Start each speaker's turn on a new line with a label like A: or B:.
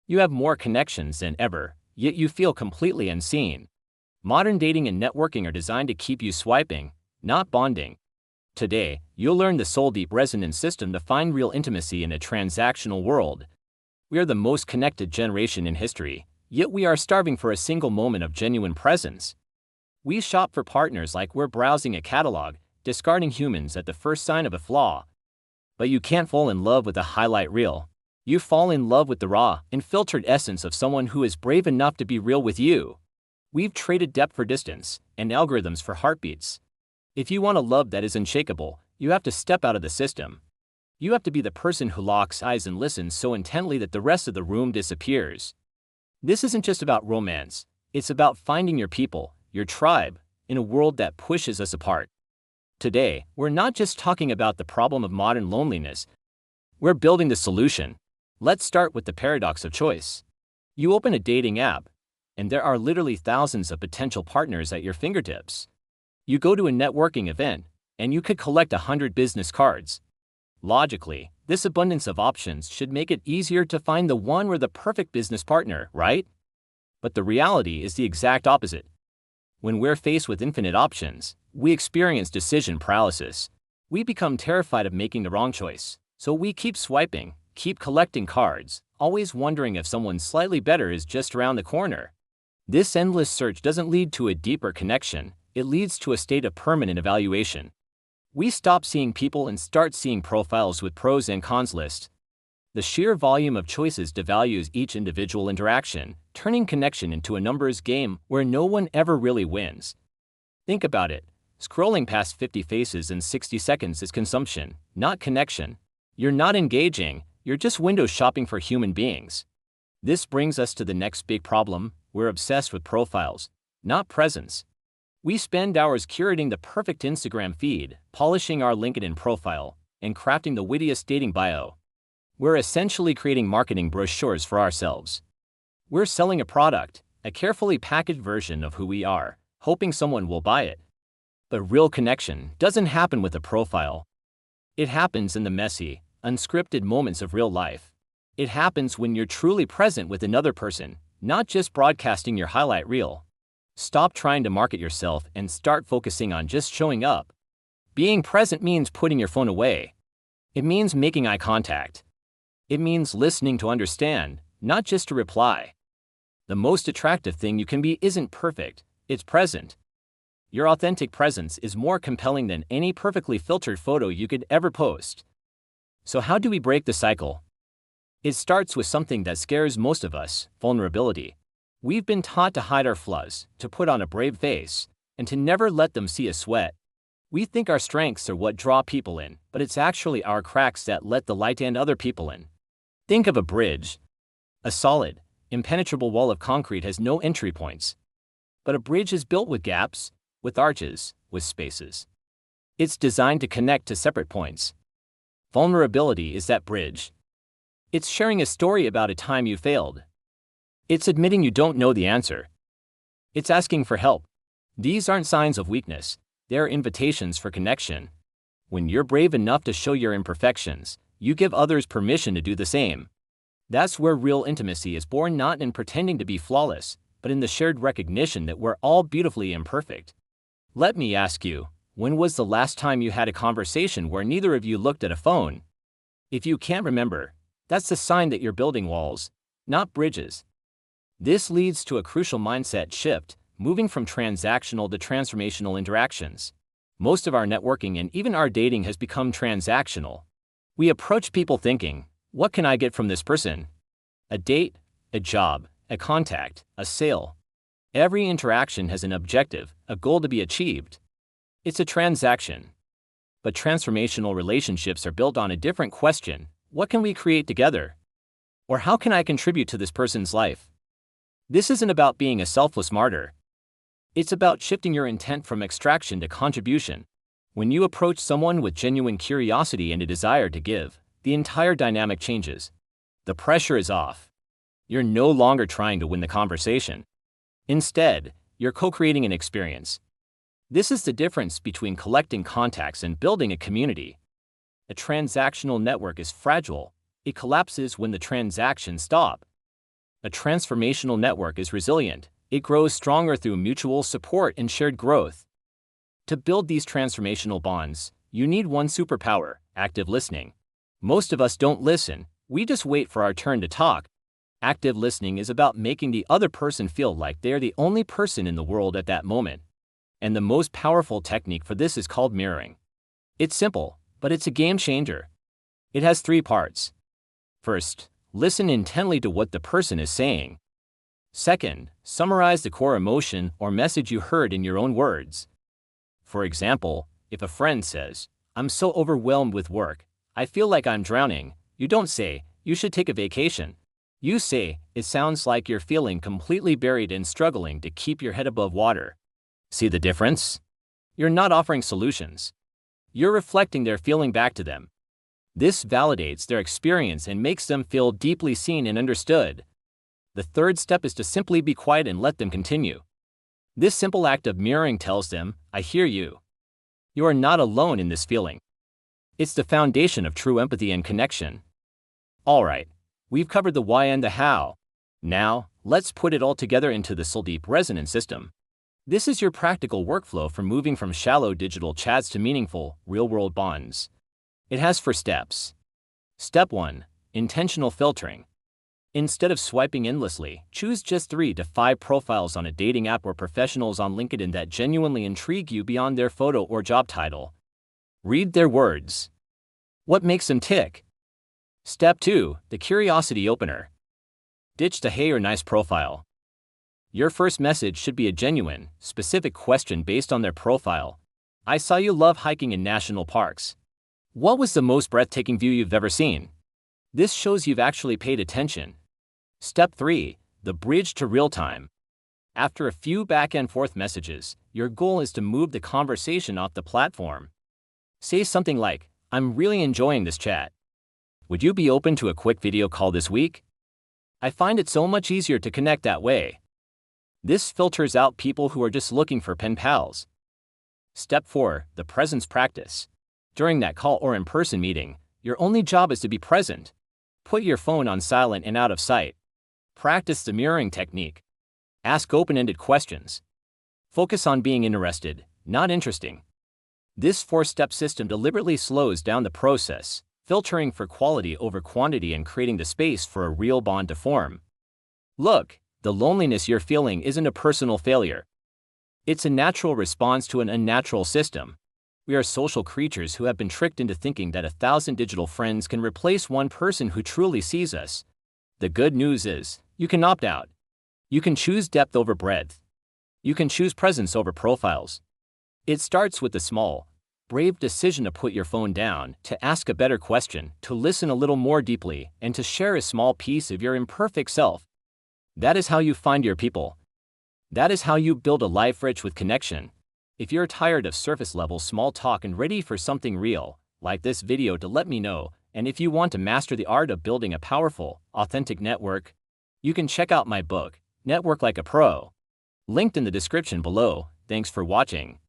A: You have more connections than ever, yet you feel completely unseen. Modern dating and networking are designed to keep you swiping, not bonding. Today, you'll learn the soul-deep resonance system to find real intimacy in a transactional world. We are the most connected generation in history, yet we are starving for a single moment of genuine presence. We shop for partners like we're browsing a catalog, discarding humans at the first sign of a flaw. But you can't fall in love with a highlight reel. You fall in love with the raw, unfiltered essence of someone who is brave enough to be real with you. We've traded depth for distance, and algorithms for heartbeats. If you want a love that is unshakable, you have to step out of the system. You have to be the person who locks eyes and listens so intently that the rest of the room disappears. This isn't just about romance, it's about finding your people, your tribe, in a world that pushes us apart. Today, we're not just talking about the problem of modern loneliness, we're building the solution. Let's start with the paradox of choice. You open a dating app, and there are literally thousands of potential partners at your fingertips. You go to a networking event, and you could collect 100 business cards. Logically, this abundance of options should make it easier to find the one or the perfect business partner, right? But the reality is the exact opposite. When we're faced with infinite options, we experience decision paralysis. We become terrified of making the wrong choice, so we keep swiping, keep collecting cards, always wondering if someone slightly better is just around the corner. This endless search doesn't lead to a deeper connection, it leads to a state of permanent evaluation. We stop seeing people and start seeing profiles with pros and cons lists. The sheer volume of choices devalues each individual interaction, turning connection into a numbers game where no one ever really wins. Think about it. Scrolling past 50 faces in 60 seconds is consumption, not connection. You're not engaging, you're just window shopping for human beings. This brings us to the next big problem. We're obsessed with profiles, not presence. We spend hours curating the perfect Instagram feed, polishing our LinkedIn profile, and crafting the wittiest dating bio. We're essentially creating marketing brochures for ourselves. We're selling a product, a carefully packaged version of who we are, hoping someone will buy it. But real connection doesn't happen with a profile. It happens in the messy, unscripted moments of real life. It happens when you're truly present with another person, not just broadcasting your highlight reel. Stop trying to market yourself and start focusing on just showing up. Being present means putting your phone away. It means making eye contact. It means listening to understand, not just to reply. The most attractive thing you can be isn't perfect, it's present. Your authentic presence is more compelling than any perfectly filtered photo you could ever post. So how do we break the cycle? It starts with something that scares most of us: vulnerability. We've been taught to hide our flaws, to put on a brave face, and to never let them see us sweat. We think our strengths are what draw people in, but it's actually our cracks that let the light and other people in. Think of a bridge. A solid, impenetrable wall of concrete has no entry points. But a bridge is built with gaps, with arches, with spaces. It's designed to connect to separate points. Vulnerability is that bridge. It's sharing a story about a time you failed. It's admitting you don't know the answer. It's asking for help. These aren't signs of weakness, they're invitations for connection. When you're brave enough to show your imperfections, you give others permission to do the same. That's where real intimacy is born, not in pretending to be flawless, but in the shared recognition that we're all beautifully imperfect. Let me ask you, when was the last time you had a conversation where neither of you looked at a phone? If you can't remember, that's a sign that you're building walls, not bridges. This leads to a crucial mindset shift, moving from transactional to transformational interactions. Most of our networking and even our dating has become transactional. We approach people thinking, what can I get from this person? A date, a job, a contact, a sale. Every interaction has an objective, a goal to be achieved. It's a transaction. But transformational relationships are built on a different question: what can we create together? Or how can I contribute to this person's life? This isn't about being a selfless martyr. It's about shifting your intent from extraction to contribution. When you approach someone with genuine curiosity and a desire to give, the entire dynamic changes. The pressure is off. You're no longer trying to win the conversation. Instead, you're co-creating an experience. This is the difference between collecting contacts and building a community. A transactional network is fragile. It collapses when the transactions stop. A transformational network is resilient. It grows stronger through mutual support and shared growth. To build these transformational bonds, you need one superpower: active listening. Most of us don't listen, we just wait for our turn to talk. Active listening is about making the other person feel like they're the only person in the world at that moment. And the most powerful technique for this is called mirroring. It's simple, but it's a game changer. It has 3 parts. First, listen intently to what the person is saying. Second, summarize the core emotion or message you heard in your own words. For example, if a friend says, "I'm so overwhelmed with work, I feel like I'm drowning," you don't say, "You should take a vacation." You say, "It sounds like you're feeling completely buried and struggling to keep your head above water." See the difference? You're not offering solutions. You're reflecting their feeling back to them. This validates their experience and makes them feel deeply seen and understood. The third step is to simply be quiet and let them continue. This simple act of mirroring tells them, "I hear you. You are not alone in this feeling." It's the foundation of true empathy and connection. Alright, we've covered the why and the how. Now, let's put it all together into the soul deep resonance system. This is your practical workflow for moving from shallow digital chats to meaningful, real-world bonds. It has 4 steps. Step 1. Intentional filtering. Instead of swiping endlessly, choose just 3 to 5 profiles on a dating app or professionals on LinkedIn that genuinely intrigue you beyond their photo or job title. Read their words. What makes them tick? Step 2. The curiosity opener. Ditch the "hey" or "nice" profile. Your first message should be a genuine, specific question based on their profile. "I saw you love hiking in national parks. What was the most breathtaking view you've ever seen?" This shows you've actually paid attention. Step 3. The bridge to real-time. After a few back-and-forth messages, your goal is to move the conversation off the platform. Say something like, "I'm really enjoying this chat. Would you be open to a quick video call this week? I find it so much easier to connect that way." This filters out people who are just looking for pen pals. Step 4. The presence practice. During that call or in-person meeting, your only job is to be present. Put your phone on silent and out of sight. Practice the mirroring technique. Ask open-ended questions. Focus on being interested, not interesting. This 4-step system deliberately slows down the process, filtering for quality over quantity and creating the space for a real bond to form. Look, the loneliness you're feeling isn't a personal failure. It's a natural response to an unnatural system. We are social creatures who have been tricked into thinking that 1,000 digital friends can replace one person who truly sees us. The good news is, you can opt out. You can choose depth over breadth. You can choose presence over profiles. It starts with the small, brave decision to put your phone down, to ask a better question, to listen a little more deeply, and to share a small piece of your imperfect self. That is how you find your people. That is how you build a life rich with connection. If you're tired of surface-level small talk and ready for something real, like this video to let me know, and if you want to master the art of building a powerful, authentic network, you can check out my book, Network Like a Pro. Linked in the description below. Thanks for watching.